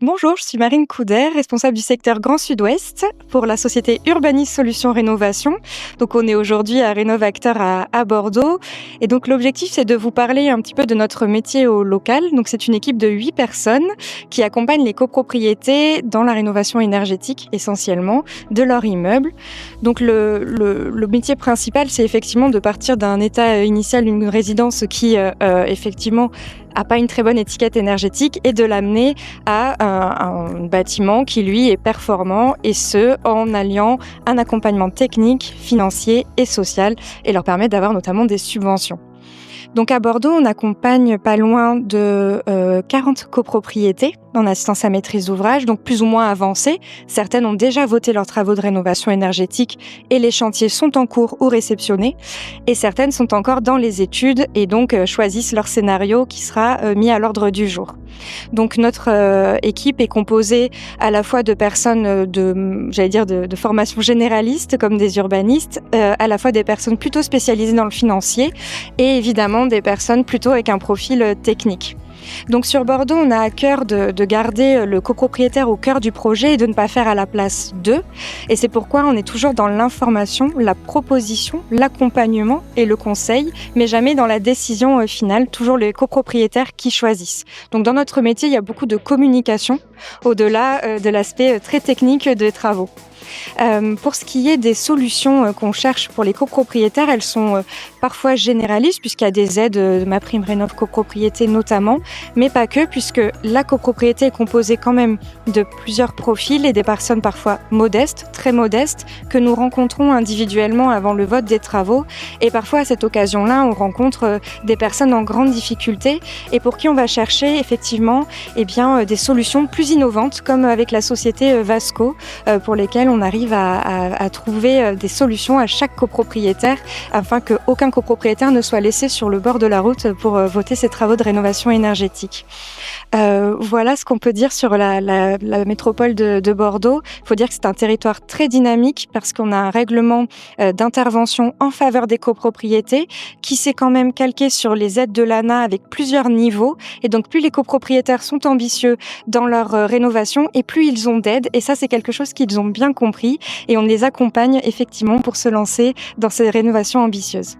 Bonjour, je suis Marine Couder, responsable du secteur Grand Sud-Ouest pour la société Urbanis Solutions Rénovation. Donc on est aujourd'hui à Rénovacteur à Bordeaux. Et donc l'objectif, c'est de vous parler un petit peu de notre métier au local. Donc c'est une équipe de 8 personnes qui accompagnent les copropriétés dans la rénovation énergétique essentiellement de leur immeuble. Donc le métier principal, c'est effectivement de partir d'un état initial d'une résidence qui effectivement a pas une très bonne étiquette énergétique et de l'amener à un bâtiment qui, lui, est performant et ce, en alliant un accompagnement technique, financier et social et leur permettre d'avoir notamment des subventions. Donc à Bordeaux, on accompagne pas loin de 40 copropriétés en assistance à maîtrise d'ouvrage, donc plus ou moins avancées. Certaines ont déjà voté leurs travaux de rénovation énergétique et les chantiers sont en cours ou réceptionnés. Et certaines sont encore dans les études et donc choisissent leur scénario qui sera mis à l'ordre du jour. Donc notre équipe est composée à la fois de personnes de formation généraliste comme des urbanistes, à la fois des personnes plutôt spécialisées dans le financier et évidemment des personnes plutôt avec un profil technique. Donc sur Bordeaux, on a à cœur de garder le copropriétaire au cœur du projet et de ne pas faire à la place d'eux. Et c'est pourquoi on est toujours dans l'information, la proposition, l'accompagnement et le conseil, mais jamais dans la décision finale, toujours les copropriétaires qui choisissent. Donc dans notre métier, il y a beaucoup de communication au-delà de l'aspect très technique des travaux. Pour ce qui est des solutions qu'on cherche pour les copropriétaires, elles sont parfois généralistes puisqu'il y a des aides de MaPrimeRénov' copropriété notamment, mais pas que puisque la copropriété est composée quand même de plusieurs profils et des personnes parfois modestes, très modestes, que nous rencontrons individuellement avant le vote des travaux. Et parfois à cette occasion-là, on rencontre des personnes en grande difficulté et pour qui on va chercher effectivement des solutions plus innovantes comme avec la société Vasco pour lesquelles on arrive à trouver des solutions à chaque copropriétaire afin qu'aucun copropriétaire ne soit laissé sur le bord de la route pour voter ses travaux de rénovation énergétique. Voilà ce qu'on peut dire sur la métropole de Bordeaux. Il faut dire que c'est un territoire très dynamique parce qu'on a un règlement d'intervention en faveur des copropriétés qui s'est quand même calqué sur les aides de l'ANA avec plusieurs niveaux. Et donc plus les copropriétaires sont ambitieux dans leur rénovation et plus ils ont d'aides. Et ça, c'est quelque chose qu'ils ont bien compris et on les accompagne effectivement pour se lancer dans ces rénovations ambitieuses.